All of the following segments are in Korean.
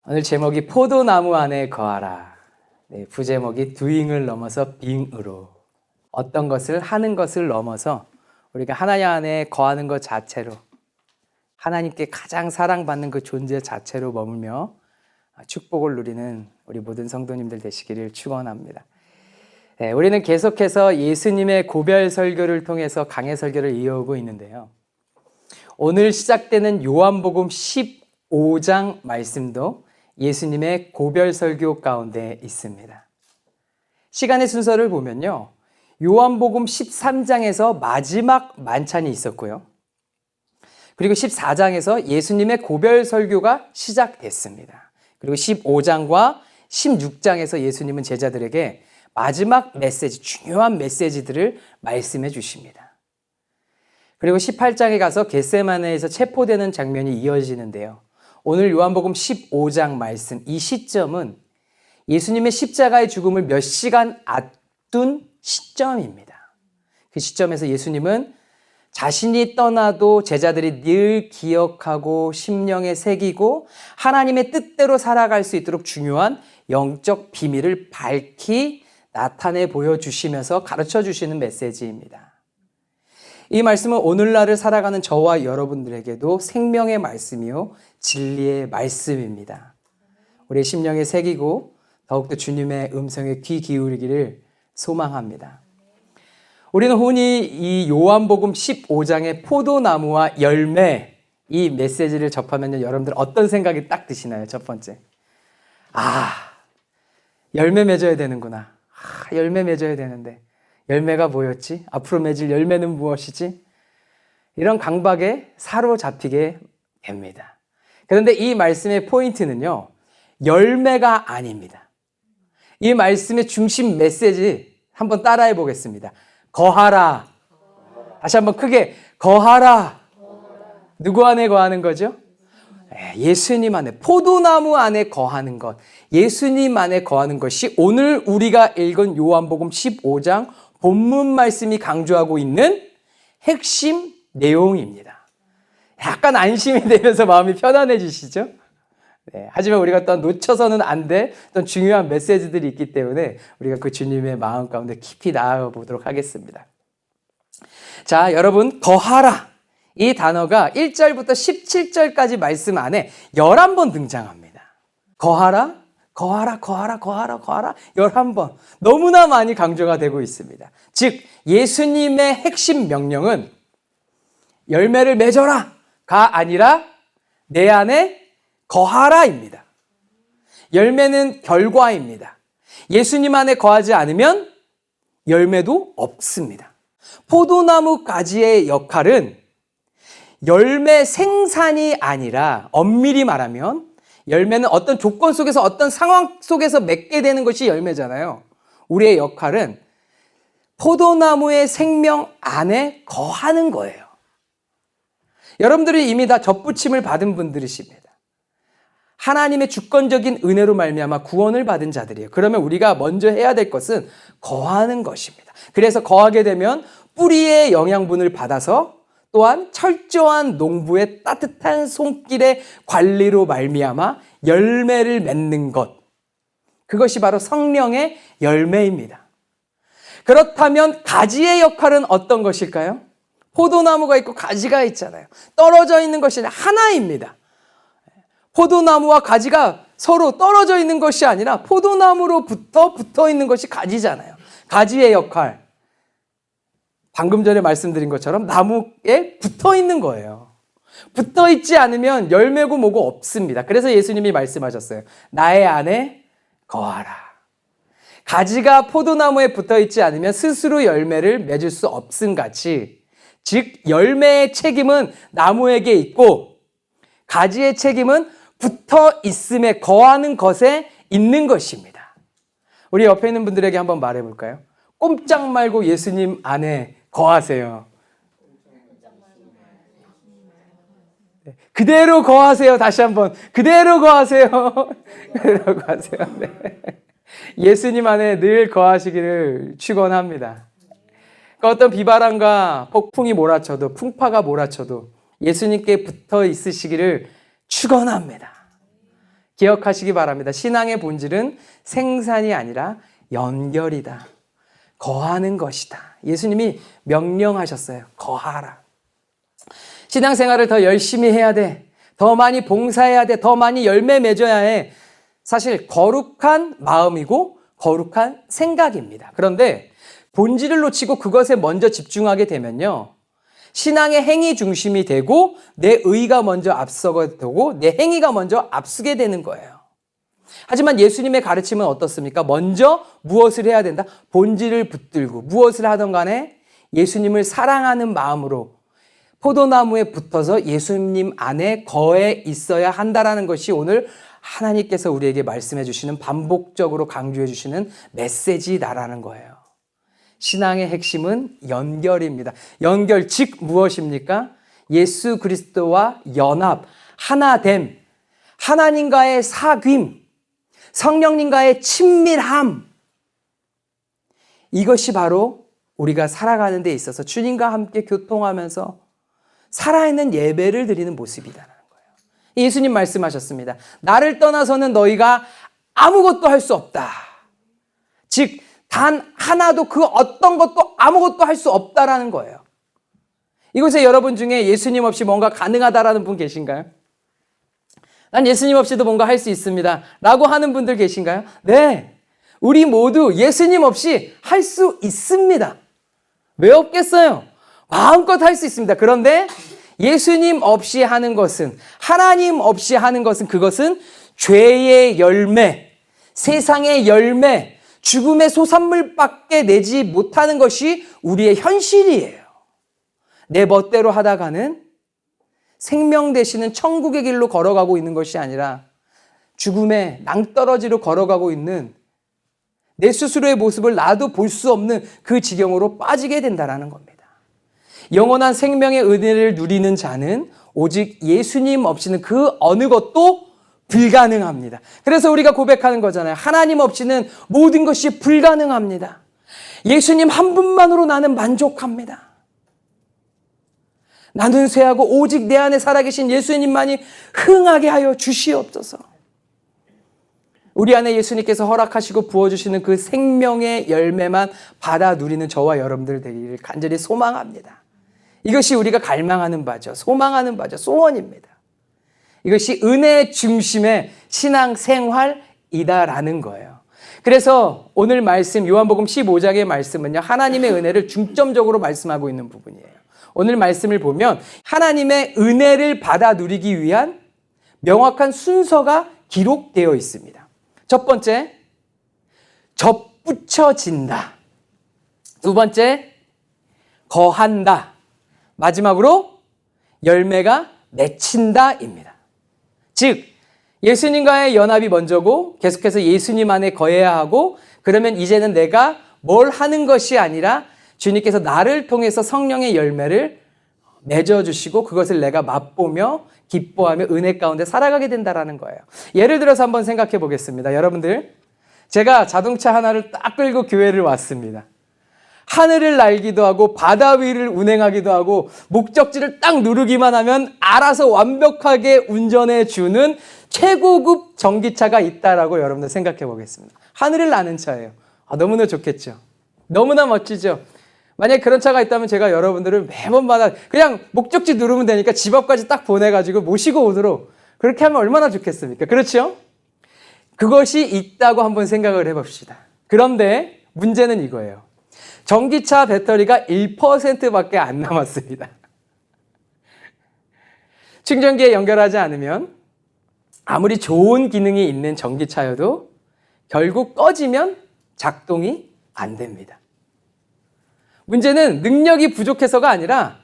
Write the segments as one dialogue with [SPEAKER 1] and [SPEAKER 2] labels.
[SPEAKER 1] 오늘 제목이 포도나무 안에 거하라. 네, 부제목이 doing을 넘어서 being으로. 어떤 것을 하는 것을 넘어서 우리가 하나님 안에 거하는 것 자체로, 하나님께 가장 사랑받는 그 존재 자체로 머물며 축복을 누리는 우리 모든 성도님들 되시기를 축원합니다. 네, 우리는 계속해서 예수님의 고별 설교를 통해서 강해 설교를 이어오고 있는데요. 오늘 시작되는 요한복음 15장 말씀도 예수님의 고별 설교 가운데 있습니다. 시간의 순서를 보면요, 요한복음 13장에서 마지막 만찬이 있었고요, 그리고 14장에서 예수님의 고별 설교가 시작됐습니다. 그리고 15장과 16장에서 예수님은 제자들에게 마지막 메시지, 중요한 메시지들을 말씀해 주십니다. 그리고 18장에 가서 겟세마네에서 체포되는 장면이 이어지는데요. 오늘 요한복음 15장 말씀, 이 시점은 예수님의 십자가의 죽음을 몇 시간 앞둔 시점입니다. 그 시점에서 예수님은 자신이 떠나도 제자들이 늘 기억하고 심령에 새기고 하나님의 뜻대로 살아갈 수 있도록 중요한 영적 비밀을 밝히 나타내 보여주시면서 가르쳐 주시는 메시지입니다. 이 말씀은 오늘날을 살아가는 저와 여러분들에게도 생명의 말씀이요 진리의 말씀입니다. 우리의 심령에 새기고 더욱더 주님의 음성에 귀 기울이기를 소망합니다. 우리는 흔히 이 요한복음 15장의 포도나무와 열매, 이 메시지를 접하면 여러분들 어떤 생각이 딱 드시나요? 첫 번째, 열매 맺어야 되는구나. 열매 맺어야 되는데 열매가 뭐였지? 앞으로 맺을 열매는 무엇이지? 이런 강박에 사로잡히게 됩니다. 그런데 이 말씀의 포인트는요, 열매가 아닙니다. 이 말씀의 중심 메시지 한번 따라해 보겠습니다. 거하라. 다시 한번 크게 거하라. 누구 안에 거하는 거죠? 예수님 안에, 포도나무 안에 거하는 것, 예수님 안에 거하는 것이 오늘 우리가 읽은 요한복음 15장 본문 말씀이 강조하고 있는 핵심 내용입니다. 약간 안심이 되면서 마음이 편안해지시죠? 네, 하지만 우리가 또 놓쳐서는 안 될 또 중요한 메시지들이 있기 때문에 우리가 그 주님의 마음 가운데 깊이 나아가 보도록 하겠습니다. 자, 여러분, 거하라. 이 단어가 1절부터 17절까지 말씀 안에 11번 등장합니다. 거하라, 거하라, 거하라, 거하라, 거하라 11번. 너무나 많이 강조가 되고 있습니다. 즉, 예수님의 핵심 명령은 열매를 맺어라가 아니라 내 안에 거하라입니다. 열매는 결과입니다. 예수님 안에 거하지 않으면 열매도 없습니다. 포도나무 가지의 역할은 열매 생산이 아니라, 엄밀히 말하면 열매는 어떤 조건 속에서, 어떤 상황 속에서 맺게 되는 것이 열매잖아요. 우리의 역할은 포도나무의 생명 안에 거하는 거예요. 여러분들이 이미 다 접붙임을 받은 분들이십니다. 하나님의 주권적인 은혜로 말미암아 구원을 받은 자들이에요. 그러면 우리가 먼저 해야 될 것은 거하는 것입니다. 그래서 거하게 되면 뿌리의 영양분을 받아서, 또한 철저한 농부의 따뜻한 손길의 관리로 말미암아 열매를 맺는 것, 그것이 바로 성령의 열매입니다. 그렇다면 가지의 역할은 어떤 것일까요? 포도나무가 있고 가지가 있잖아요. 떨어져 있는 것이 하나입니다. 포도나무와 가지가 서로 떨어져 있는 것이 아니라 포도나무로부터 붙어 있는 것이 가지잖아요. 가지의 역할, 방금 전에 말씀드린 것처럼 나무에 붙어 있는 거예요. 붙어 있지 않으면 열매고 뭐고 없습니다. 그래서 예수님이 말씀하셨어요. 나의 안에 거하라. 가지가 포도나무에 붙어 있지 않으면 스스로 열매를 맺을 수 없음 같이, 즉 열매의 책임은 나무에게 있고 가지의 책임은 붙어 있음에, 거하는 것에 있는 것입니다. 우리 옆에 있는 분들에게 한번 말해 볼까요? 꼼짝 말고 예수님 안에 거하세요. 그대로 거하세요. 다시 한번 그대로 거하세요. 그대로 거하세요. 네. 예수님 안에 늘 거하시기를 축원합니다. 어떤 비바람과 폭풍이 몰아쳐도, 풍파가 몰아쳐도 예수님께 붙어 있으시기를 축원합니다. 기억하시기 바랍니다. 신앙의 본질은 생산이 아니라 연결이다. 거하는 것이다. 예수님이 명령하셨어요. 거하라. 신앙생활을 더 열심히 해야 돼. 더 많이 봉사해야 돼. 더 많이 열매 맺어야 해. 사실 거룩한 마음이고 거룩한 생각입니다. 그런데 본질을 놓치고 그것에 먼저 집중하게 되면요, 신앙의 행위 중심이 되고 내 의가 먼저 앞서게 되고 내 행위가 먼저 앞서게 되는 거예요. 하지만 예수님의 가르침은 어떻습니까? 먼저 무엇을 해야 된다? 본질을 붙들고 무엇을 하던 간에 예수님을 사랑하는 마음으로 포도나무에 붙어서 예수님 안에 거해 있어야 한다라는 것이 오늘 하나님께서 우리에게 말씀해 주시는, 반복적으로 강조해 주시는 메시지다라는 거예요. 신앙의 핵심은 연결입니다. 연결, 즉 무엇입니까? 예수 그리스도와 연합, 하나됨, 하나님과의 사귐, 성령님과의 친밀함. 이것이 바로 우리가 살아가는 데 있어서 주님과 함께 교통하면서 살아있는 예배를 드리는 모습이다라는 거예요. 예수님 말씀하셨습니다. 나를 떠나서는 너희가 아무것도 할 수 없다. 즉 단 하나도, 그 어떤 것도 아무것도 할 수 없다라는 거예요. 이곳에 여러분 중에 예수님 없이 뭔가 가능하다라는 분 계신가요? 난 예수님 없이도 뭔가 할 수 있습니다 라고 하는 분들 계신가요? 네, 우리 모두 예수님 없이 할 수 있습니다. 왜 없겠어요? 마음껏 할 수 있습니다. 그런데 예수님 없이 하는 것은, 하나님 없이 하는 것은, 그것은 죄의 열매, 세상의 열매, 죽음의 소산물밖에 내지 못하는 것이 우리의 현실이에요. 내 멋대로 하다가는 생명 되시는 천국의 길로 걸어가고 있는 것이 아니라 죽음의 낭떠러지로 걸어가고 있는 내 스스로의 모습을 나도 볼 수 없는 그 지경으로 빠지게 된다는 겁니다. 영원한 생명의 은혜를 누리는 자는 오직 예수님 없이는 그 어느 것도 불가능합니다. 그래서 우리가 고백하는 거잖아요. 하나님 없이는 모든 것이 불가능합니다. 예수님 한 분만으로 나는 만족합니다. 나는 쇠하고 오직 내 안에 살아계신 예수님만이 흥하게 하여 주시옵소서. 우리 안에 예수님께서 허락하시고 부어주시는 그 생명의 열매만 받아 누리는 저와 여러분들 되기를 간절히 소망합니다. 이것이 우리가 갈망하는 바죠. 소망하는 바죠. 소원입니다. 이것이 은혜 중심의 신앙생활이다라는 거예요. 그래서 오늘 말씀, 요한복음 15장의 말씀은요, 하나님의 은혜를 중점적으로 말씀하고 있는 부분이에요. 오늘 말씀을 보면 하나님의 은혜를 받아 누리기 위한 명확한 순서가 기록되어 있습니다. 첫 번째, 접붙여진다. 두 번째, 거한다. 마지막으로 열매가 맺힌다입니다. 즉 예수님과의 연합이 먼저고 계속해서 예수님 안에 거해야 하고, 그러면 이제는 내가 뭘 하는 것이 아니라 주님께서 나를 통해서 성령의 열매를 맺어주시고 그것을 내가 맛보며 기뻐하며 은혜 가운데 살아가게 된다는 거예요. 예를 들어서 한번 생각해 보겠습니다. 여러분들, 제가 자동차 하나를 딱 끌고 교회를 왔습니다. 하늘을 날기도 하고 바다 위를 운행하기도 하고 목적지를 딱 누르기만 하면 알아서 완벽하게 운전해 주는 최고급 전기차가 있다라고 여러분들 생각해 보겠습니다. 하늘을 나는 차예요. 너무나 좋겠죠. 너무나 멋지죠. 만약에 그런 차가 있다면 제가 여러분들을 매번마다 그냥 목적지 누르면 되니까 집 앞까지 딱 보내가지고 모시고 오도록 그렇게 하면 얼마나 좋겠습니까? 그렇죠? 그것이 있다고 한번 생각을 해봅시다. 그런데 문제는 이거예요. 전기차 배터리가 1%밖에 안 남았습니다. 충전기에 연결하지 않으면 아무리 좋은 기능이 있는 전기차여도 결국 꺼지면 작동이 안 됩니다. 문제는 능력이 부족해서가 아니라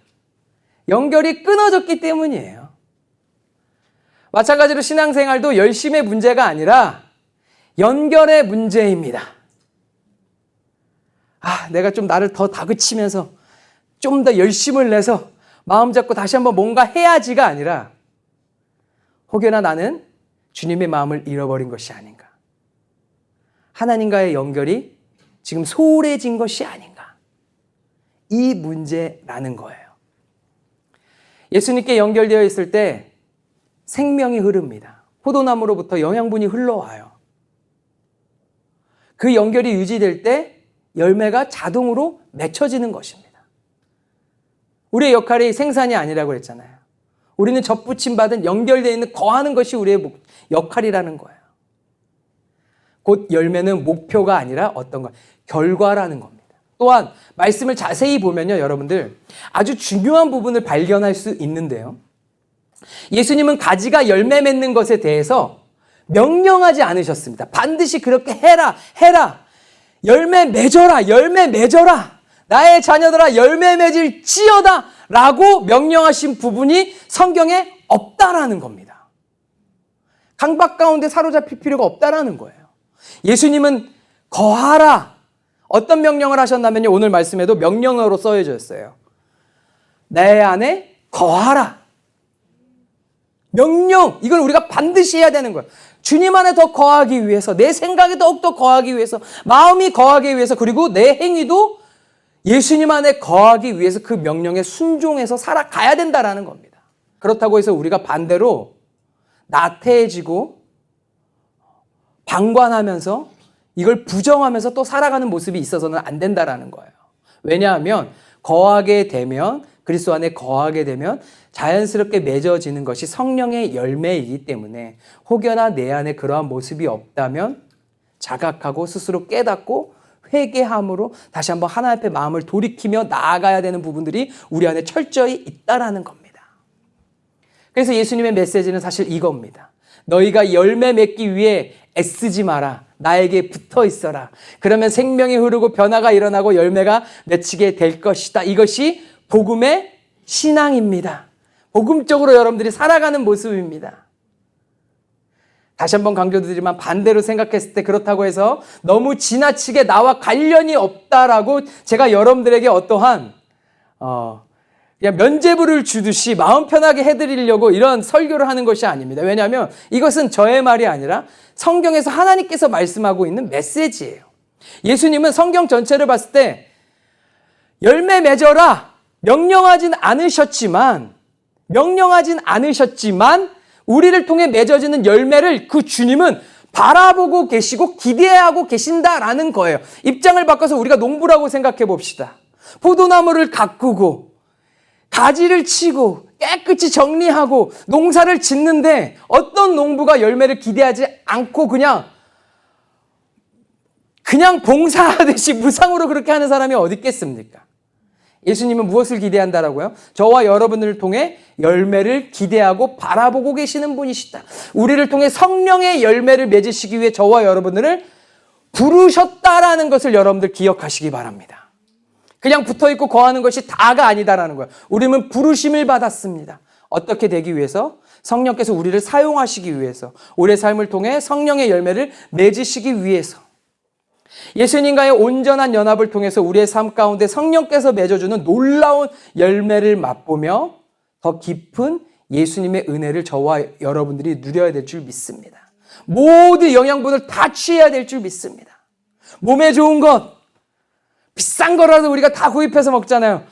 [SPEAKER 1] 연결이 끊어졌기 때문이에요. 마찬가지로 신앙생활도 열심의 문제가 아니라 연결의 문제입니다. 내가 좀 나를 더 다그치면서 좀 더 열심을 내서 마음 잡고 다시 한번 뭔가 해야지가 아니라 혹여나 나는 주님의 마음을 잃어버린 것이 아닌가. 하나님과의 연결이 지금 소홀해진 것이 아닌가. 이 문제라는 거예요. 예수님께 연결되어 있을 때 생명이 흐릅니다. 포도나무로부터 영양분이 흘러와요. 그 연결이 유지될 때 열매가 자동으로 맺혀지는 것입니다. 우리의 역할이 생산이 아니라고 그랬잖아요. 우리는 접붙임 받은 연결되어 있는 거하는 것이 우리의 역할이라는 거예요. 곧 열매는 목표가 아니라 어떤 것, 결과라는 겁니다. 또한 말씀을 자세히 보면요, 여러분들 아주 중요한 부분을 발견할 수 있는데요. 예수님은 가지가 열매 맺는 것에 대해서 명령하지 않으셨습니다. 반드시 그렇게 해라, 해라. 열매 맺어라, 열매 맺어라. 나의 자녀들아 열매 맺을지어다 라고 명령하신 부분이 성경에 없다라는 겁니다. 강박 가운데 사로잡힐 필요가 없다라는 거예요. 예수님은 거하라. 어떤 명령을 하셨냐면요, 오늘 말씀에도 명령어로 써져 있어요. 내 안에 거하라. 명령, 이걸 우리가 반드시 해야 되는 거예요. 주님 안에 더 거하기 위해서, 내 생각에 더욱더 거하기 위해서, 마음이 거하기 위해서, 그리고 내 행위도 예수님 안에 거하기 위해서 그 명령에 순종해서 살아가야 된다라는 겁니다. 그렇다고 해서 우리가 반대로 나태해지고 방관하면서 이걸 부정하면서 또 살아가는 모습이 있어서는 안 된다라는 거예요. 왜냐하면 거하게 되면, 그리스도 안에 거하게 되면 자연스럽게 맺어지는 것이 성령의 열매이기 때문에 혹여나 내 안에 그러한 모습이 없다면 자각하고 스스로 깨닫고 회개함으로 다시 한번 하나님 앞에 마음을 돌이키며 나아가야 되는 부분들이 우리 안에 철저히 있다라는 겁니다. 그래서 예수님의 메시지는 사실 이겁니다. 너희가 열매 맺기 위해 애쓰지 마라. 나에게 붙어 있어라. 그러면 생명이 흐르고 변화가 일어나고 열매가 맺히게 될 것이다. 이것이 복음의 신앙입니다. 복음적으로 여러분들이 살아가는 모습입니다. 다시 한번 강조드리지만 반대로 생각했을 때 그렇다고 해서 너무 지나치게 나와 관련이 없다라고 제가 여러분들에게 어떠한 그냥 면죄부를 주듯이 마음 편하게 해드리려고 이런 설교를 하는 것이 아닙니다. 왜냐하면 이것은 저의 말이 아니라 성경에서 하나님께서 말씀하고 있는 메시지예요. 예수님은 성경 전체를 봤을 때 열매 맺어라 명령하진 않으셨지만 우리를 통해 맺어지는 열매를 그 주님은 바라보고 계시고 기대하고 계신다라는 거예요. 입장을 바꿔서 우리가 농부라고 생각해 봅시다. 포도나무를 가꾸고 가지를 치고 깨끗이 정리하고 농사를 짓는데 어떤 농부가 열매를 기대하지 않고 그냥 봉사하듯이 무상으로 그렇게 하는 사람이 어디 있겠습니까? 예수님은 무엇을 기대한다라고요? 저와 여러분을 통해 열매를 기대하고 바라보고 계시는 분이시다. 우리를 통해 성령의 열매를 맺으시기 위해 저와 여러분을 부르셨다라는 것을 여러분들 기억하시기 바랍니다. 그냥 붙어있고 거하는 것이 다가 아니다라는 거예요. 우리는 부르심을 받았습니다. 어떻게 되기 위해서? 성령께서 우리를 사용하시기 위해서, 우리의 삶을 통해 성령의 열매를 맺으시기 위해서, 예수님과의 온전한 연합을 통해서 우리의 삶 가운데 성령께서 맺어주는 놀라운 열매를 맛보며 더 깊은 예수님의 은혜를 저와 여러분들이 누려야 될 줄 믿습니다. 모든 영양분을 다 취해야 될 줄 믿습니다. 몸에 좋은 것, 비싼 거라도 우리가 다 구입해서 먹잖아요.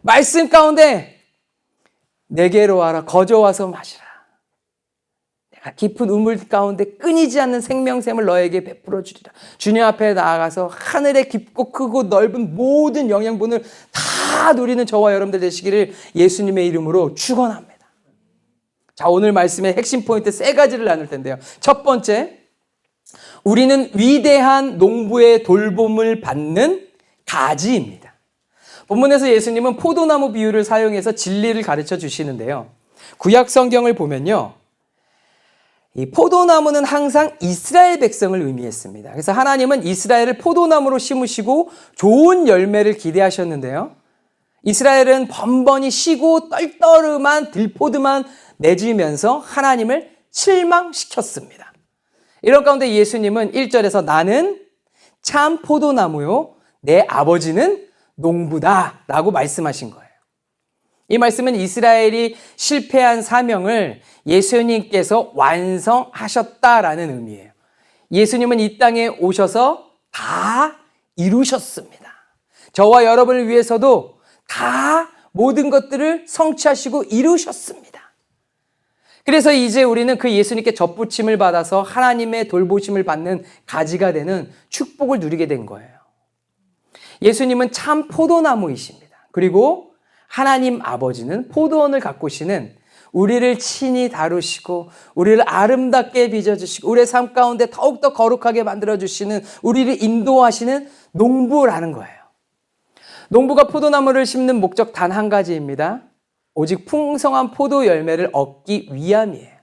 [SPEAKER 1] 말씀 가운데 내게로 와라, 거저 와서 마시라. 내가 깊은 우물 가운데 끊이지 않는 생명샘을 너에게 베풀어 주리라. 주님 앞에 나아가서 하늘의 깊고 크고 넓은 모든 영양분을 다 누리는 저와 여러분들 되시기를 예수님의 이름으로 축원합니다. 자, 오늘 말씀의 핵심 포인트 3가지를 나눌 텐데요. 첫 번째, 우리는 위대한 농부의 돌봄을 받는 가지입니다. 본문에서 예수님은 포도나무 비유를 사용해서 진리를 가르쳐 주시는데요. 구약 성경을 보면요, 이 포도나무는 항상 이스라엘 백성을 의미했습니다. 그래서 하나님은 이스라엘을 포도나무로 심으시고 좋은 열매를 기대하셨는데요. 이스라엘은 번번이 쉬고 떨떠름한 들포드만 내주면서 하나님을 실망시켰습니다. 이런 가운데 예수님은 1절에서 나는 참 포도나무요, 내 아버지는 농부다 라고 말씀하신 거예요. 이 말씀은 이스라엘이 실패한 사명을 예수님께서 완성하셨다라는 의미예요. 예수님은 이 땅에 오셔서 다 이루셨습니다. 저와 여러분을 위해서도 다 모든 것들을 성취하시고 이루셨습니다. 그래서 이제 우리는 그 예수님께 접붙임을 받아서 하나님의 돌보심을 받는 가지가 되는 축복을 누리게 된 거예요. 예수님은 참 포도나무이십니다. 그리고 하나님 아버지는 포도원을 가꾸시는 우리를 친히 다루시고 우리를 아름답게 빚어주시고 우리의 삶 가운데 더욱더 거룩하게 만들어주시는 우리를 인도하시는 농부라는 거예요. 농부가 포도나무를 심는 목적 단 한 가지입니다. 오직 풍성한 포도 열매를 얻기 위함이에요.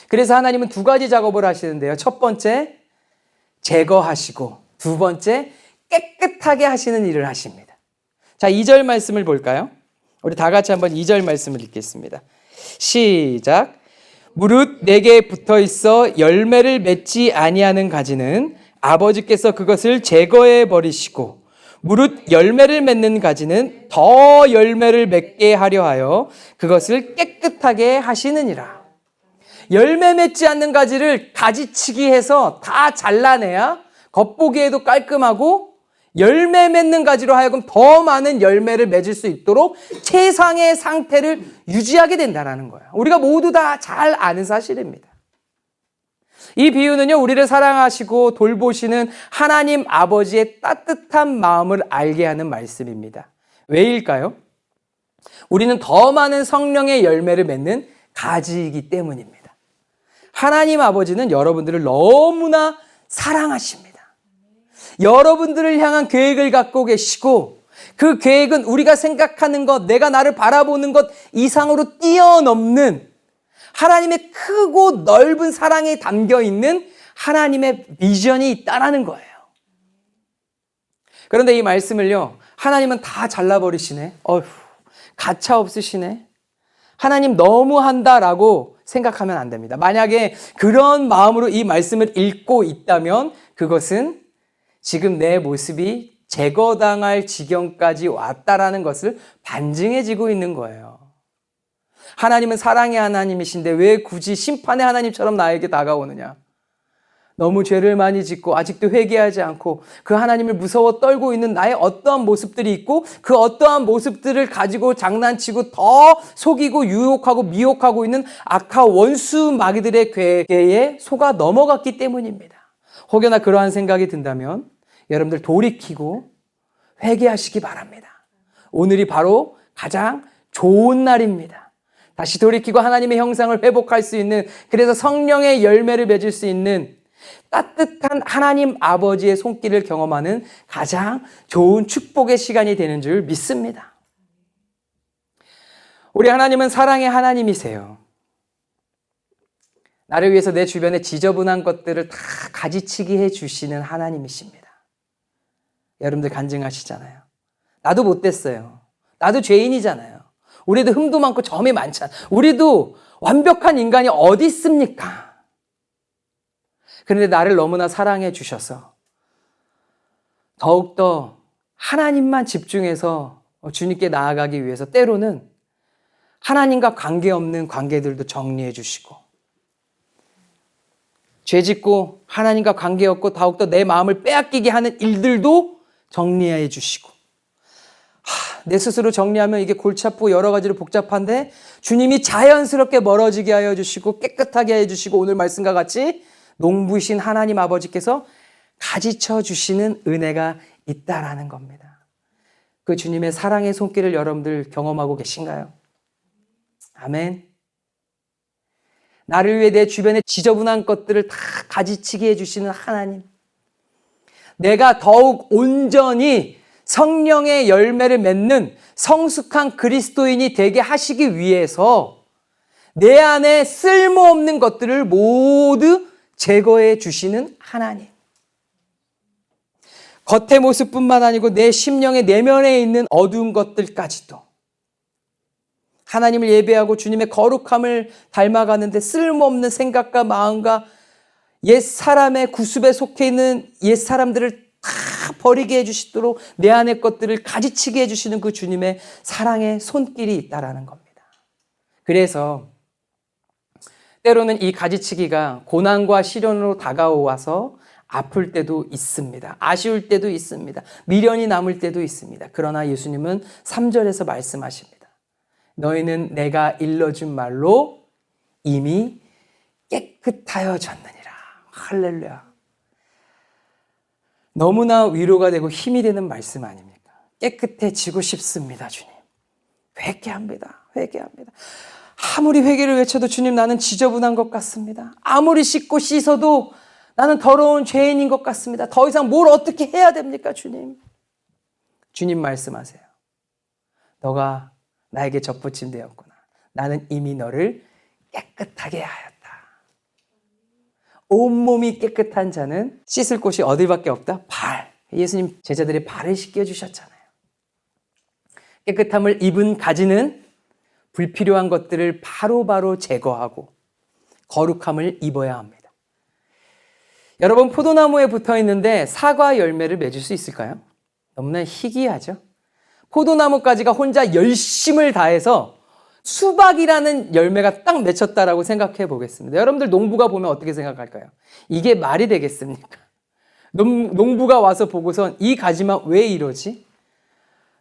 [SPEAKER 1] 그래서 하나님은 두 가지 작업을 하시는데요. 첫 번째, 제거하시고 두 번째, 깨끗하게 하시는 일을 하십니다. 자, 2절 말씀을 볼까요? 우리 다 같이 한번 2절 말씀을 읽겠습니다. 시작. 무릇 내게 붙어 있어 열매를 맺지 아니하는 가지는 아버지께서 그것을 제거해 버리시고 무릇 열매를 맺는 가지는 더 열매를 맺게 하려 하여 그것을 깨끗하게 하시느니라. 열매 맺지 않는 가지를 가지치기 해서 다 잘라내야 겉보기에도 깔끔하고 열매 맺는 가지로 하여금 더 많은 열매를 맺을 수 있도록 최상의 상태를 유지하게 된다는 거예요. 우리가 모두 다 잘 아는 사실입니다. 이 비유는요, 우리를 사랑하시고 돌보시는 하나님 아버지의 따뜻한 마음을 알게 하는 말씀입니다. 왜일까요? 우리는 더 많은 성령의 열매를 맺는 가지이기 때문입니다. 하나님 아버지는 여러분들을 너무나 사랑하십니다. 여러분들을 향한 계획을 갖고 계시고 그 계획은 우리가 생각하는 것, 내가 나를 바라보는 것 이상으로 뛰어넘는 하나님의 크고 넓은 사랑이 담겨있는 하나님의 비전이 있다는 거예요. 그런데 이 말씀을요, 하나님은 다 잘라버리시네. 가차 없으시네. 하나님 너무한다라고 생각하면 안 됩니다. 만약에 그런 마음으로 이 말씀을 읽고 있다면 그것은 지금 내 모습이 제거당할 지경까지 왔다라는 것을 반증해지고 있는 거예요. 하나님은 사랑의 하나님이신데 왜 굳이 심판의 하나님처럼 나에게 다가오느냐? 너무 죄를 많이 짓고 아직도 회개하지 않고 그 하나님을 무서워 떨고 있는 나의 어떠한 모습들이 있고 그 어떠한 모습들을 가지고 장난치고 더 속이고 유혹하고 미혹하고 있는 악한 원수 마귀들의 괴계에 속아 넘어갔기 때문입니다. 혹여나 그러한 생각이 든다면 여러분들 돌이키고 회개하시기 바랍니다. 오늘이 바로 가장 좋은 날입니다. 다시 돌이키고 하나님의 형상을 회복할 수 있는, 그래서 성령의 열매를 맺을 수 있는 따뜻한 하나님 아버지의 손길을 경험하는 가장 좋은 축복의 시간이 되는 줄 믿습니다. 우리 하나님은 사랑의 하나님이세요. 나를 위해서 내 주변에 지저분한 것들을 다 가지치기 해주시는 하나님이십니다. 여러분들 간증하시잖아요. 나도 못됐어요. 나도 죄인이잖아요. 우리도 흠도 많고 점이 많잖아요. 우리도 완벽한 인간이 어디 있습니까? 그런데 나를 너무나 사랑해 주셔서 더욱더 하나님만 집중해서 주님께 나아가기 위해서 때로는 하나님과 관계없는 관계들도 정리해 주시고, 죄짓고 하나님과 관계없고 더욱더 내 마음을 빼앗기게 하는 일들도 정리해 주시고, 내 스스로 정리하면 이게 골치 아프고 여러 가지로 복잡한데 주님이 자연스럽게 멀어지게 하여 주시고 깨끗하게 해 주시고, 오늘 말씀과 같이 농부이신 하나님 아버지께서 가지쳐 주시는 은혜가 있다라는 겁니다. 그 주님의 사랑의 손길을 여러분들 경험하고 계신가요? 아멘. 나를 위해 내 주변에 지저분한 것들을 다 가지치게 해주시는 하나님, 내가 더욱 온전히 성령의 열매를 맺는 성숙한 그리스도인이 되게 하시기 위해서 내 안에 쓸모없는 것들을 모두 제거해 주시는 하나님, 겉의 모습뿐만 아니고 내 심령의 내면에 있는 어두운 것들까지도 하나님을 예배하고 주님의 거룩함을 닮아가는데 쓸모없는 생각과 마음과 옛 사람의 구습에 속해 있는 옛 사람들을 다 버리게 해주시도록 내 안의 것들을 가지치게 해주시는 그 주님의 사랑의 손길이 있다라는 겁니다. 그래서 때로는 이 가지치기가 고난과 시련으로 다가와서 아플 때도 있습니다. 아쉬울 때도 있습니다. 미련이 남을 때도 있습니다. 그러나 예수님은 3절에서 말씀하십니다. 너희는 내가 일러준 말로 이미 깨끗하여졌느니라. 할렐루야. 너무나 위로가 되고 힘이 되는 말씀 아닙니까? 깨끗해지고 싶습니다, 주님. 회개합니다. 회개합니다. 아무리 회개를 외쳐도 주님, 나는 지저분한 것 같습니다. 아무리 씻고 씻어도 나는 더러운 죄인인 것 같습니다. 더 이상 뭘 어떻게 해야 됩니까, 주님? 주님 말씀하세요. 너가 나에게 접붙임 되었구나. 나는 이미 너를 깨끗하게 하였다. 온몸이 깨끗한 자는 씻을 곳이 어디밖에 없다? 발. 예수님 제자들의 발을 씻겨주셨잖아요. 깨끗함을 입은 가지는 불필요한 것들을 바로바로 제거하고 거룩함을 입어야 합니다. 여러분, 포도나무에 붙어 있는데 사과 열매를 맺을 수 있을까요? 너무나 희귀하죠. 포도나무까지가 혼자 열심을 다해서 수박이라는 열매가 딱 맺혔다라고 생각해 보겠습니다. 여러분들 농부가 보면 어떻게 생각할까요? 이게 말이 되겠습니까? 농부가 와서 보고선 이 가지만 왜 이러지?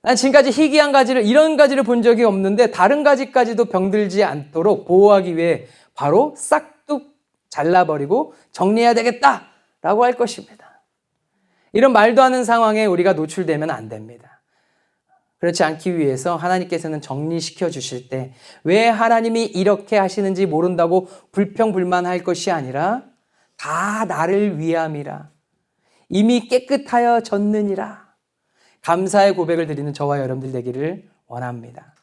[SPEAKER 1] 난 지금까지 희귀한 가지를, 이런 가지를 본 적이 없는데 다른 가지까지도 병들지 않도록 보호하기 위해 바로 싹둑 잘라버리고 정리해야 되겠다라고 할 것입니다. 이런 말도 하는 상황에 우리가 노출되면 안 됩니다. 그렇지 않기 위해서 하나님께서는 정리시켜 주실 때 왜 하나님이 이렇게 하시는지 모른다고 불평불만할 것이 아니라 다 나를 위함이라. 이미 깨끗하여 졌느니라. 감사의 고백을 드리는 저와 여러분들 되기를 원합니다.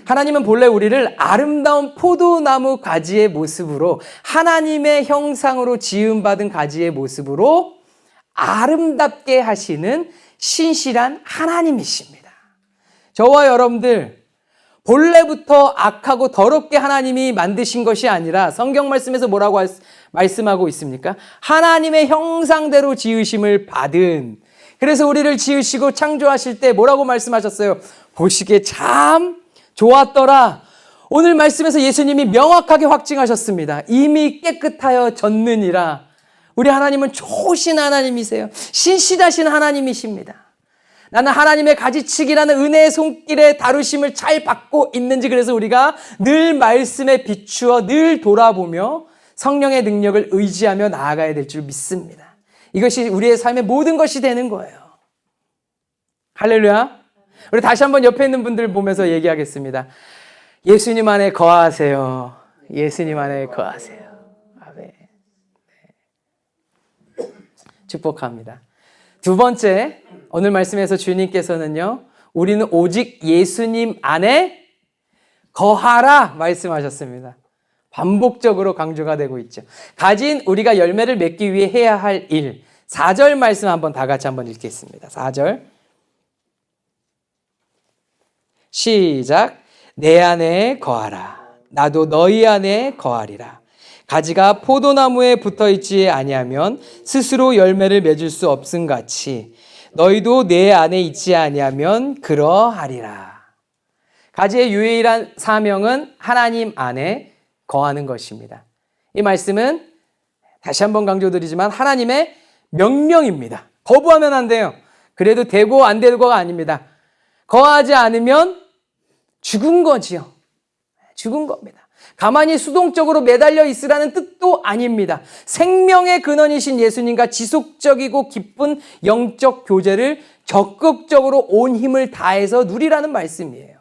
[SPEAKER 1] 하나님은 본래 우리를 아름다운 포도나무 가지의 모습으로, 하나님의 형상으로 지음받은 가지의 모습으로 아름답게 하시는 신실한 하나님이십니다. 저와 여러분들 본래부터 악하고 더럽게 하나님이 만드신 것이 아니라 성경 말씀에서 뭐라고 말씀하고 있습니까? 하나님의 형상대로 지으심을 받은, 그래서 우리를 지으시고 창조하실 때 뭐라고 말씀하셨어요? 보시기에 참 좋았더라. 오늘 말씀에서 예수님이 명확하게 확증하셨습니다. 이미 깨끗하여 졌느니라. 우리 하나님은 좋으신 하나님이세요. 신실하신 하나님이십니다. 나는 하나님의 가지치기라는 은혜의 손길에 다루심을 잘 받고 있는지, 그래서 우리가 늘 말씀에 비추어 늘 돌아보며 성령의 능력을 의지하며 나아가야 될 줄 믿습니다. 이것이 우리의 삶의 모든 것이 되는 거예요. 할렐루야. 우리 다시 한번 옆에 있는 분들 보면서 얘기하겠습니다. 예수님 안에 거하세요. 예수님 안에 거하세요. 아멘. 네. 축복합니다. 두 번째, 오늘 말씀에서 주님께서는요, 우리는 오직 예수님 안에 거하라 말씀하셨습니다. 반복적으로 강조가 되고 있죠. 가진 우리가 열매를 맺기 위해 해야 할 일. 4절 말씀 한번 다 같이 한번 읽겠습니다. 4절. 시작. 내 안에 거하라. 나도 너희 안에 거하리라. 가지가 포도나무에 붙어있지 아니하면 스스로 열매를 맺을 수 없음같이 너희도 내 안에 있지 아니하면 그러하리라. 가지의 유일한 사명은 하나님 안에 거하는 것입니다. 이 말씀은 다시 한번 강조드리지만 하나님의 명령입니다. 거부하면 안 돼요. 그래도 되고 안 되고가 아닙니다. 거하지 않으면 죽은 거지요. 죽은 겁니다. 가만히 수동적으로 매달려 있으라는 뜻도 아닙니다. 생명의 근원이신 예수님과 지속적이고 깊은 영적 교제를 적극적으로 온 힘을 다해서 누리라는 말씀이에요.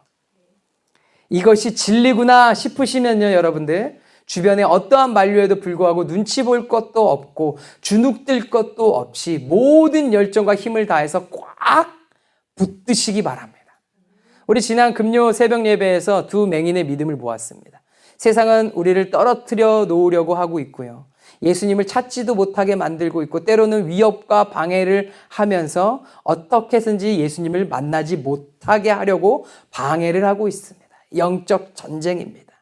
[SPEAKER 1] 이것이 진리구나 싶으시면요, 여러분들, 주변에 어떠한 만류에도 불구하고 눈치 볼 것도 없고 주눅들 것도 없이 모든 열정과 힘을 다해서 꽉 붙드시기 바랍니다. 우리 지난 금요 새벽 예배에서 두 맹인의 믿음을 보았습니다. 세상은 우리를 떨어뜨려 놓으려고 하고 있고요. 예수님을 찾지도 못하게 만들고 있고 때로는 위협과 방해를 하면서 어떻게든지 예수님을 만나지 못하게 하려고 방해를 하고 있습니다. 영적 전쟁입니다.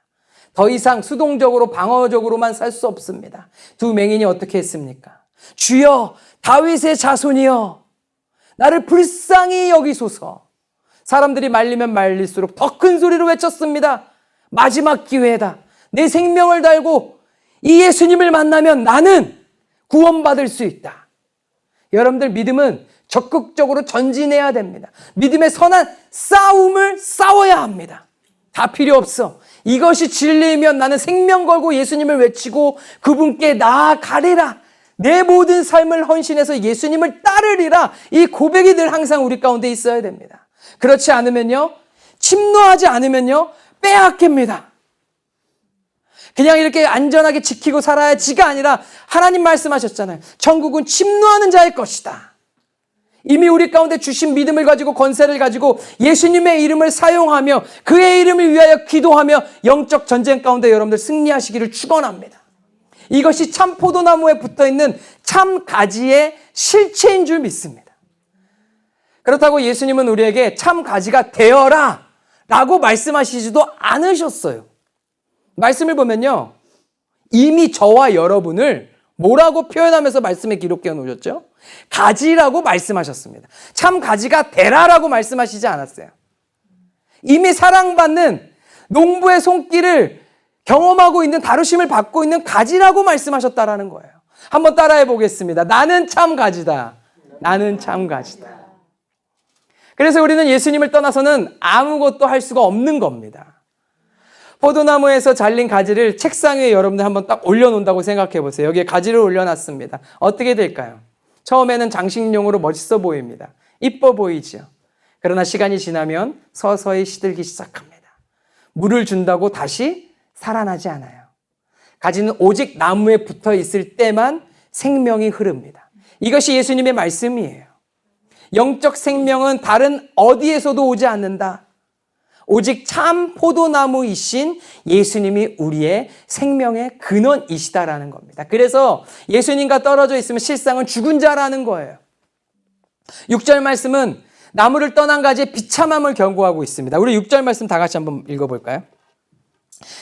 [SPEAKER 1] 더 이상 수동적으로 방어적으로만 살 수 없습니다. 두 맹인이 어떻게 했습니까? 주여, 다윗의 자손이여, 나를 불쌍히 여기소서. 사람들이 말리면 말릴수록 더 큰 소리로 외쳤습니다. 마지막 기회다. 내 생명을 달고 이 예수님을 만나면 나는 구원받을 수 있다. 여러분들, 믿음은 적극적으로 전진해야 됩니다. 믿음의 선한 싸움을 싸워야 합니다. 다 필요 없어. 이것이 진리이면 나는 생명 걸고 예수님을 외치고 그분께 나아가리라. 내 모든 삶을 헌신해서 예수님을 따르리라. 이 고백이 늘 항상 우리 가운데 있어야 됩니다. 그렇지 않으면요, 침노하지 않으면요, 빼앗깁니다. 그냥 이렇게 안전하게 지키고 살아야지가 아니라 하나님 말씀하셨잖아요. 천국은 침노하는 자의 것이다. 이미 우리 가운데 주신 믿음을 가지고 권세를 가지고 예수님의 이름을 사용하며 그의 이름을 위하여 기도하며 영적 전쟁 가운데 여러분들 승리하시기를 축원합니다. 이것이 참 포도나무에 붙어있는 참 가지의 실체인 줄 믿습니다. 그렇다고 예수님은 우리에게 참 가지가 되어라 라고 말씀하시지도 않으셨어요. 말씀을 보면요, 이미 저와 여러분을 뭐라고 표현하면서 말씀에 기록해 놓으셨죠? 가지라고 말씀하셨습니다. 참 가지가 되라라고 말씀하시지 않았어요. 이미 사랑받는 농부의 손길을 경험하고 있는, 다루심을 받고 있는 가지라고 말씀하셨다라는 거예요. 한번 따라해 보겠습니다. 나는 참 가지다. 나는 참 가지다. 그래서 우리는 예수님을 떠나서는 아무것도 할 수가 없는 겁니다. 포도나무에서 잘린 가지를 책상 위에 여러분들 한번 딱 올려놓는다고 생각해 보세요. 여기에 가지를 올려놨습니다. 어떻게 될까요? 처음에는 장식용으로 멋있어 보입니다. 이뻐 보이죠. 그러나 시간이 지나면 서서히 시들기 시작합니다. 물을 준다고 다시 살아나지 않아요. 가지는 오직 나무에 붙어 있을 때만 생명이 흐릅니다. 이것이 예수님의 말씀이에요. 영적 생명은 다른 어디에서도 오지 않는다. 오직 참 포도나무이신 예수님이 우리의 생명의 근원이시다라는 겁니다. 그래서 예수님과 떨어져 있으면 실상은 죽은 자라는 거예요. 6절 말씀은 나무를 떠난 가지의 비참함을 경고하고 있습니다. 우리 6절 말씀 다 같이 한번 읽어볼까요?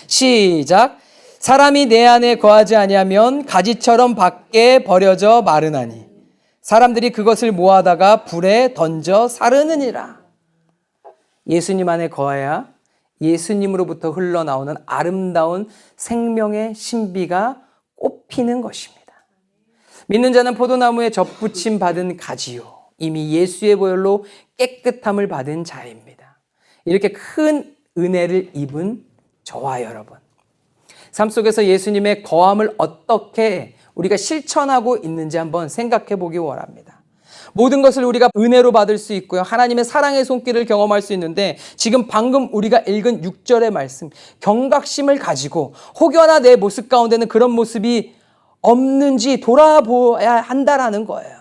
[SPEAKER 1] 시작. 사람이 내 안에 거하지 아니하면 가지처럼 밖에 버려져 마르나니 사람들이 그것을 모아다가 불에 던져 사르느니라. 예수님 안에 거해야 예수님으로부터 흘러나오는 아름다운 생명의 신비가 꽃피는 것입니다. 믿는 자는 포도나무에 접붙임 받은 가지요, 이미 예수의 보혈로 깨끗함을 받은 자입니다. 이렇게 큰 은혜를 입은 저와 여러분, 삶 속에서 예수님의 거함을 어떻게 우리가 실천하고 있는지 한번 생각해 보기 원합니다. 모든 것을 우리가 은혜로 받을 수 있고요, 하나님의 사랑의 손길을 경험할 수 있는데 지금 방금 우리가 읽은 6절의 말씀, 경각심을 가지고 혹여나 내 모습 가운데는 그런 모습이 없는지 돌아보아야 한다라는 거예요.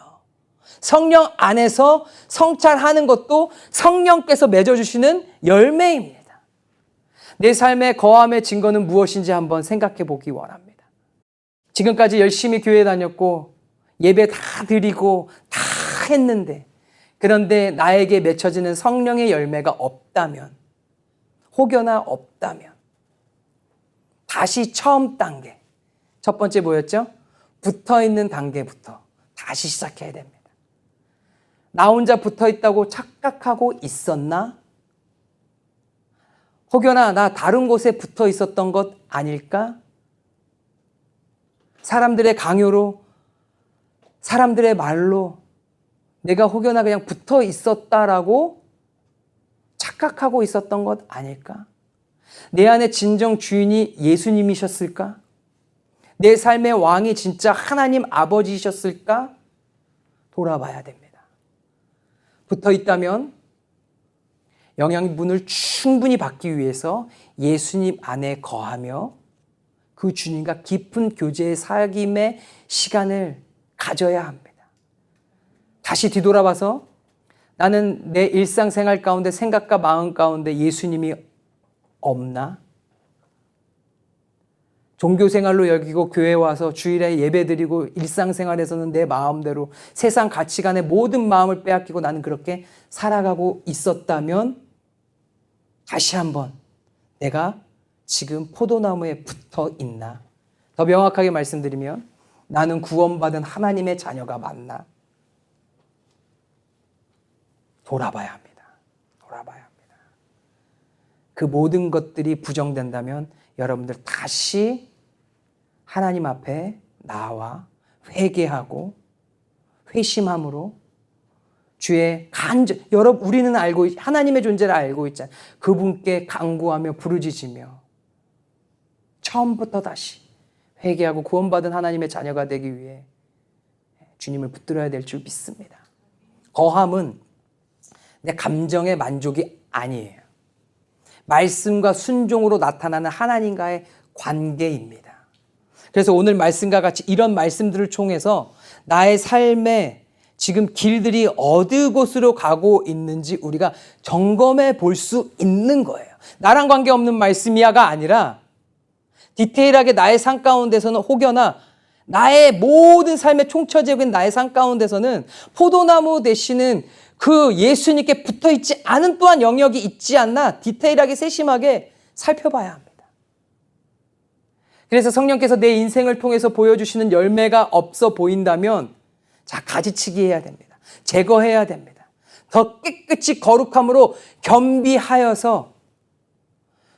[SPEAKER 1] 성령 안에서 성찰하는 것도 성령께서 맺어주시는 열매입니다. 내 삶의 거함의 증거는 무엇인지 한번 생각해 보기 원합니다. 지금까지 열심히 교회 다녔고 예배 다 드리고 다 했는데, 그런데 나에게 맺혀지는 성령의 열매가 없다면, 혹여나 없다면 다시 처음 단계, 첫 번째 뭐였죠? 붙어있는 단계부터 다시 시작해야 됩니다. 나 혼자 붙어있다고 착각하고 있었나? 혹여나 나 다른 곳에 붙어 있었던 것 아닐까? 사람들의 강요로, 사람들의 말로 내가 혹여나 그냥 붙어 있었다라고 착각하고 있었던 것 아닐까? 내 안에 진정 주인이 예수님이셨을까? 내 삶의 왕이 진짜 하나님 아버지이셨을까? 돌아봐야 됩니다. 붙어 있다면 영양분을 충분히 받기 위해서 예수님 안에 거하며 그 주님과 깊은 교제의 사귐의 시간을 가져야 합니다. 다시 뒤돌아봐서 나는 내 일상생활 가운데, 생각과 마음 가운데 예수님이 없나? 종교생활로 여기고 교회 와서 주일에 예배드리고 일상생활에서는 내 마음대로 세상 가치관의 모든 마음을 빼앗기고 나는 그렇게 살아가고 있었다면 다시 한번 내가 지금 포도나무에 붙어 있나? 더 명확하게 말씀드리면 나는 구원받은 하나님의 자녀가 맞나? 돌아봐야 합니다. 돌아봐야 합니다. 그 모든 것들이 부정된다면 여러분들 다시 하나님 앞에 나와 회개하고 회심함으로 주의 여러분, 우리는 알고 하나님의 존재를 알고 있잖아요. 그분께 간구하며 부르짖으며 처음부터 다시 회개하고 구원받은 하나님의 자녀가 되기 위해 주님을 붙들어야 될 줄 믿습니다. 거함은 내 감정의 만족이 아니에요. 말씀과 순종으로 나타나는 하나님과의 관계입니다. 그래서 오늘 말씀과 같이 이런 말씀들을 통해서 나의 삶에 지금 길들이 어느 곳으로 가고 있는지 우리가 점검해 볼 수 있는 거예요. 나랑 관계없는 말씀이야가 아니라 디테일하게 나의 삶 가운데서는 혹여나 나의 모든 삶의 총체적인 나의 삶 가운데서는 포도나무 되시는 그 예수님께 붙어있지 않은 또한 영역이 있지 않나 디테일하게 세심하게 살펴봐야 합니다. 그래서 성령께서 내 인생을 통해서 보여주시는 열매가 없어 보인다면 자, 가지치기 해야 됩니다. 제거해야 됩니다. 더 깨끗이 거룩함으로 겸비하여서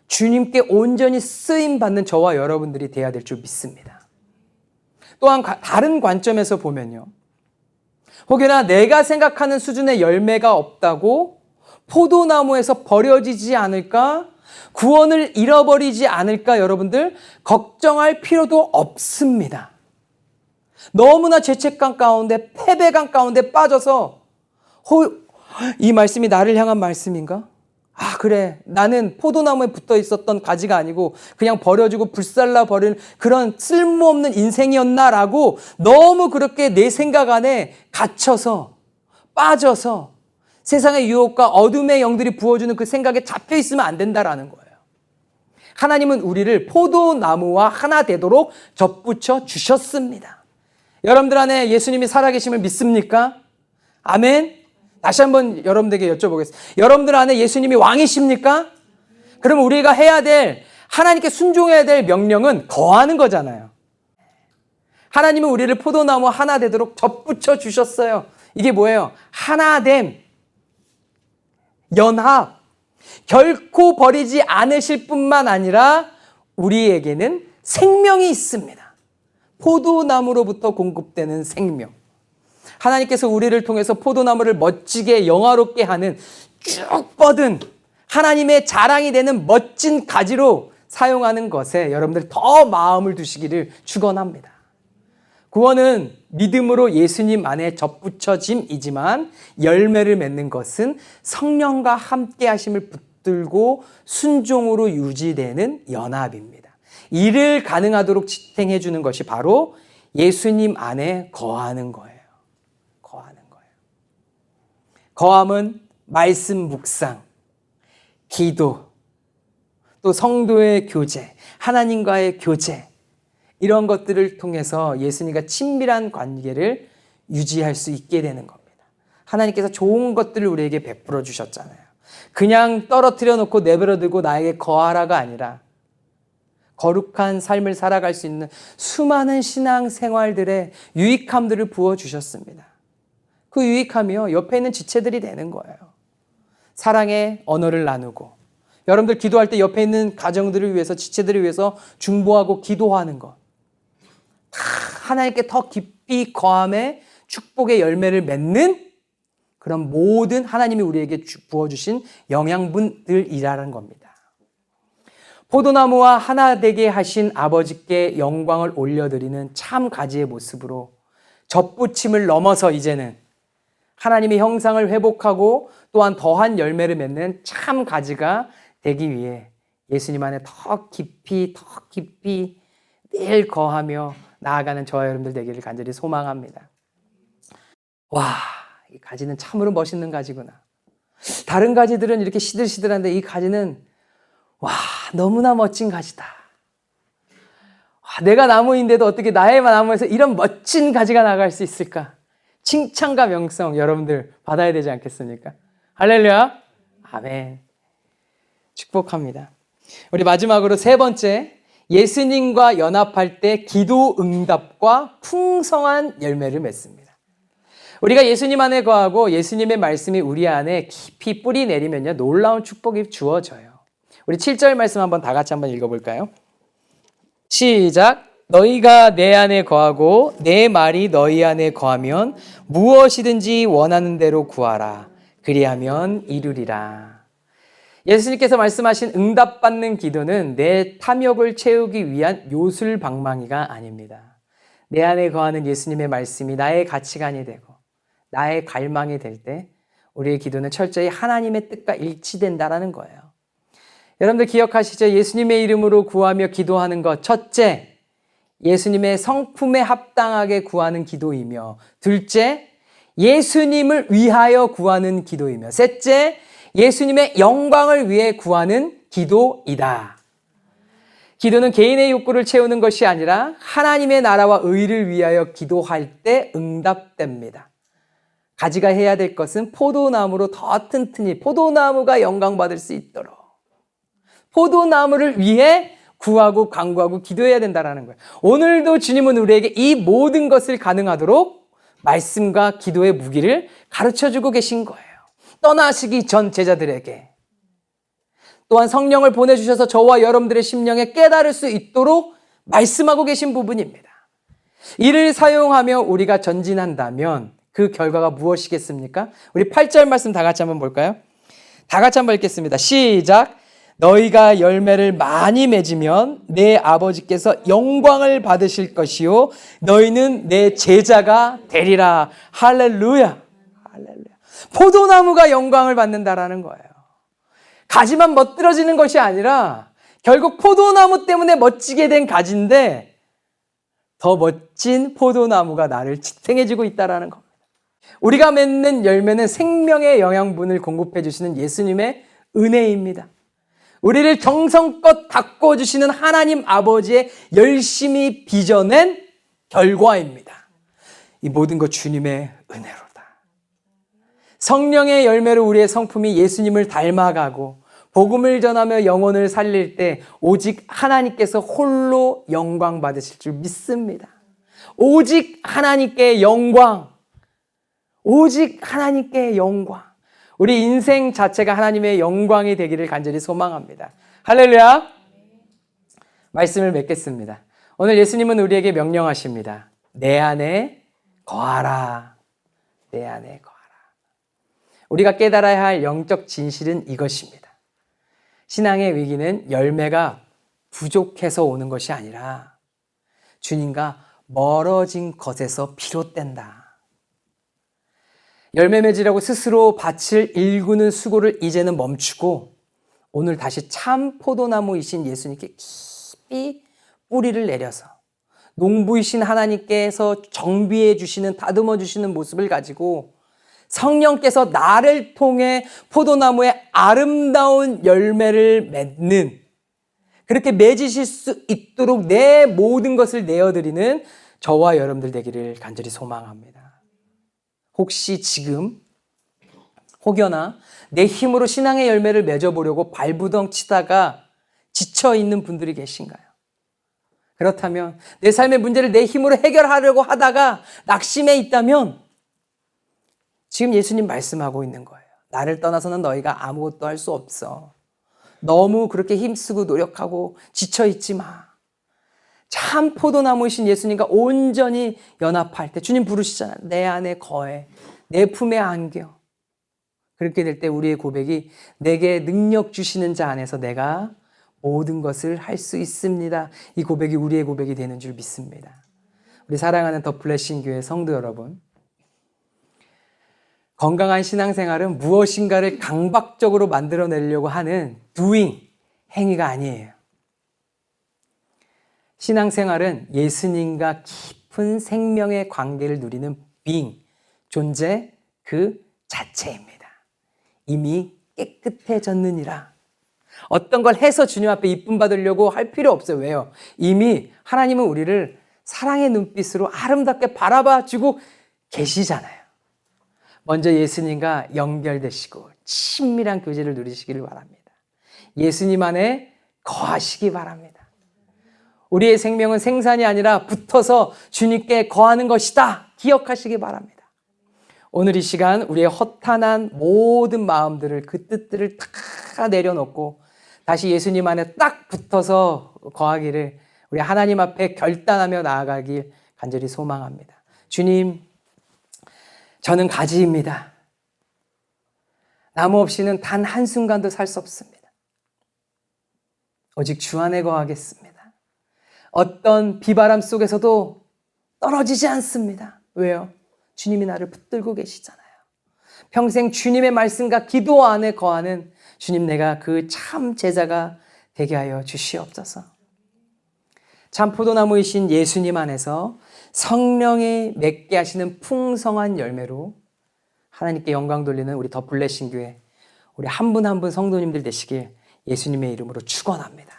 [SPEAKER 1] 주님께 온전히 쓰임받는 저와 여러분들이 돼야 될 줄 믿습니다. 또한 다른 관점에서 보면요. 혹여나 내가 생각하는 수준의 열매가 없다고 포도나무에서 버려지지 않을까? 구원을 잃어버리지 않을까? 여러분들 걱정할 필요도 없습니다. 너무나 죄책감 가운데 패배감 가운데 빠져서 이 말씀이 나를 향한 말씀인가? 아 그래 나는 포도나무에 붙어 있었던 가지가 아니고 그냥 버려지고 불살라 버리는 그런 쓸모없는 인생이었나라고 너무 그렇게 내 생각 안에 갇혀서 빠져서 세상의 유혹과 어둠의 영들이 부어주는 그 생각에 잡혀 있으면 안 된다라는 거예요. 하나님은 우리를 포도나무와 하나 되도록 접붙여 주셨습니다. 여러분들 안에 예수님이 살아계심을 믿습니까? 아멘. 다시 한번 여러분들에게 여쭤보겠습니다. 여러분들 안에 예수님이 왕이십니까? 그러면 우리가 해야 될 하나님께 순종해야 될 명령은 거하는 거잖아요. 하나님은 우리를 포도나무 하나 되도록 접붙여 주셨어요. 이게 뭐예요? 하나됨, 연합, 결코 버리지 않으실 뿐만 아니라 우리에게는 생명이 있습니다. 포도나무로부터 공급되는 생명. 하나님께서 우리를 통해서 포도나무를 멋지게 영화롭게 하는 쭉 뻗은 하나님의 자랑이 되는 멋진 가지로 사용하는 것에 여러분들 더 마음을 두시기를 축원합니다. 구원은 믿음으로 예수님 안에 접붙여짐이지만 열매를 맺는 것은 성령과 함께 하심을 붙들고 순종으로 유지되는 연합입니다. 이를 가능하도록 지탱해 주는 것이 바로 예수님 안에 거하는 거예요. 거함은 말씀 묵상, 기도, 또 성도의 교제, 하나님과의 교제 이런 것들을 통해서 예수님과 친밀한 관계를 유지할 수 있게 되는 겁니다. 하나님께서 좋은 것들을 우리에게 베풀어 주셨잖아요. 그냥 떨어뜨려 놓고 내버려 두고 나에게 거하라가 아니라 거룩한 삶을 살아갈 수 있는 수많은 신앙생활들의 유익함들을 부어주셨습니다. 그 유익함이요 옆에 있는 지체들이 되는 거예요. 사랑의 언어를 나누고 여러분들 기도할 때 옆에 있는 가정들을 위해서 지체들을 위해서 중보하고 기도하는 것 하나님께 더 깊이 거함의 축복의 열매를 맺는 그런 모든 하나님이 우리에게 부어주신 영양분들이라는 겁니다. 포도나무와 하나 되게 하신 아버지께 영광을 올려드리는 참 가지의 모습으로 접붙임을 넘어서 이제는 하나님의 형상을 회복하고 또한 더한 열매를 맺는 참 가지가 되기 위해 예수님 안에 더 깊이 늘 거하며 나아가는 저와 여러분들 되기를 간절히 소망합니다. 와, 이 가지는 참으로 멋있는 가지구나. 다른 가지들은 이렇게 시들시들한데 이 가지는 와, 너무나 멋진 가지다. 와, 내가 나무인데도 어떻게 나의 나무에서 이런 멋진 가지가 나갈 수 있을까? 칭찬과 명성 여러분들 받아야 되지 않겠습니까? 할렐루야. 아멘. 축복합니다. 우리 마지막으로 세 번째, 예수님과 연합할 때 기도 응답과 풍성한 열매를 맺습니다. 우리가 예수님 안에 거하고 예수님의 말씀이 우리 안에 깊이 뿌리 내리면요 놀라운 축복이 주어져요. 우리 7절 말씀 한번 다 같이 한번 읽어볼까요? 시작. 너희가 내 안에 거하고 내 말이 너희 안에 거하면 무엇이든지 원하는 대로 구하라. 그리하면 이루리라. 예수님께서 말씀하신 응답받는 기도는 내 탐욕을 채우기 위한 요술방망이가 아닙니다. 내 안에 거하는 예수님의 말씀이 나의 가치관이 되고 나의 갈망이 될 때 우리의 기도는 철저히 하나님의 뜻과 일치된다라는 거예요. 여러분들 기억하시죠? 예수님의 이름으로 구하며 기도하는 것. 첫째, 예수님의 성품에 합당하게 구하는 기도이며, 둘째, 예수님을 위하여 구하는 기도이며, 셋째, 예수님의 영광을 위해 구하는 기도이다. 기도는 개인의 욕구를 채우는 것이 아니라 하나님의 나라와 의를 위하여 기도할 때 응답됩니다. 가지가 해야 될 것은 포도나무로 더 튼튼히 포도나무가 영광받을 수 있도록 포도나무를 위해 구하고 간구하고 기도해야 된다는 거예요. 오늘도 주님은 우리에게 이 모든 것을 가능하도록 말씀과 기도의 무기를 가르쳐주고 계신 거예요. 떠나시기 전 제자들에게 또한 성령을 보내주셔서 저와 여러분들의 심령에 깨달을 수 있도록 말씀하고 계신 부분입니다. 이를 사용하며 우리가 전진한다면 그 결과가 무엇이겠습니까? 우리 8절 말씀 다 같이 한번 볼까요? 다 같이 한번 읽겠습니다. 시작! 너희가 열매를 많이 맺으면 내 아버지께서 영광을 받으실 것이요 너희는 내 제자가 되리라. 할렐루야. 할렐루야. 포도나무가 영광을 받는다라는 거예요. 가지만 멋들어지는 것이 아니라 결국 포도나무 때문에 멋지게 된 가지인데 더 멋진 포도나무가 나를 지탱해주고 있다라는 겁니다. 우리가 맺는 열매는 생명의 영양분을 공급해 주시는 예수님의 은혜입니다. 우리를 정성껏 가꿔주시는 하나님 아버지의 열심히 빚어낸 결과입니다. 이 모든 것 주님의 은혜로다. 성령의 열매로 우리의 성품이 예수님을 닮아가고 복음을 전하며 영혼을 살릴 때 오직 하나님께서 홀로 영광 받으실 줄 믿습니다. 오직 하나님께 영광. 오직 하나님께 영광. 우리 인생 자체가 하나님의 영광이 되기를 간절히 소망합니다. 할렐루야. 말씀을 맺겠습니다. 오늘 예수님은 우리에게 명령하십니다. 내 안에 거하라. 내 안에 거하라. 우리가 깨달아야 할 영적 진실은 이것입니다. 신앙의 위기는 열매가 부족해서 오는 것이 아니라 주님과 멀어진 것에서 비롯된다. 열매 맺으려고 스스로 밭을 일구는 수고를 이제는 멈추고 오늘 다시 참 포도나무이신 예수님께 깊이 뿌리를 내려서 농부이신 하나님께서 정비해 주시는 다듬어 주시는 모습을 가지고 성령께서 나를 통해 포도나무의 아름다운 열매를 맺는 그렇게 맺으실 수 있도록 내 모든 것을 내어드리는 저와 여러분들 되기를 간절히 소망합니다. 혹시 지금 혹여나 내 힘으로 신앙의 열매를 맺어보려고 발부덩 치다가 지쳐있는 분들이 계신가요? 그렇다면 내 삶의 문제를 내 힘으로 해결하려고 하다가 낙심해 있다면 지금 예수님 말씀하고 있는 거예요. 나를 떠나서는 너희가 아무것도 할 수 없어. 너무 그렇게 힘쓰고 노력하고 지쳐있지 마. 참 포도나무이신 예수님과 온전히 연합할 때 주님 부르시잖아요. 내 안에 거해. 내 품에 안겨. 그렇게 될 때 우리의 고백이 내게 능력 주시는 자 안에서 내가 모든 것을 할 수 있습니다. 이 고백이 우리의 고백이 되는 줄 믿습니다. 우리 사랑하는 더 블레싱 교회 성도 여러분, 건강한 신앙생활은 무엇인가를 강박적으로 만들어내려고 하는 doing, 행위가 아니에요. 신앙생활은 예수님과 깊은 생명의 관계를 누리는 being, 존재 그 자체입니다. 이미 깨끗해졌느니라. 어떤 걸 해서 주님 앞에 이쁨 받으려고 할 필요 없어요. 왜요? 이미 하나님은 우리를 사랑의 눈빛으로 아름답게 바라봐 주고 계시잖아요. 먼저 예수님과 연결되시고 친밀한 교제를 누리시기를 바랍니다. 예수님 안에 거하시기 바랍니다. 우리의 생명은 생산이 아니라 붙어서 주님께 거하는 것이다. 기억하시기 바랍니다. 오늘 이 시간 우리의 허탄한 모든 마음들을 그 뜻들을 다 내려놓고 다시 예수님 안에 딱 붙어서 거하기를 우리 하나님 앞에 결단하며 나아가길 간절히 소망합니다. 주님, 저는 가지입니다. 나무 없이는 단 한순간도 살 수 없습니다. 오직 주 안에 거하겠습니다. 어떤 비바람 속에서도 떨어지지 않습니다. 왜요? 주님이 나를 붙들고 계시잖아요. 평생 주님의 말씀과 기도 안에 거하는 주님, 내가 그 참 제자가 되게 하여 주시옵소서. 참 포도나무이신 예수님 안에서 성령이 맺게 하시는 풍성한 열매로 하나님께 영광 돌리는 우리 더 블레싱 교회, 우리 한 분 한 분 성도님들 되시길 예수님의 이름으로 축원합니다.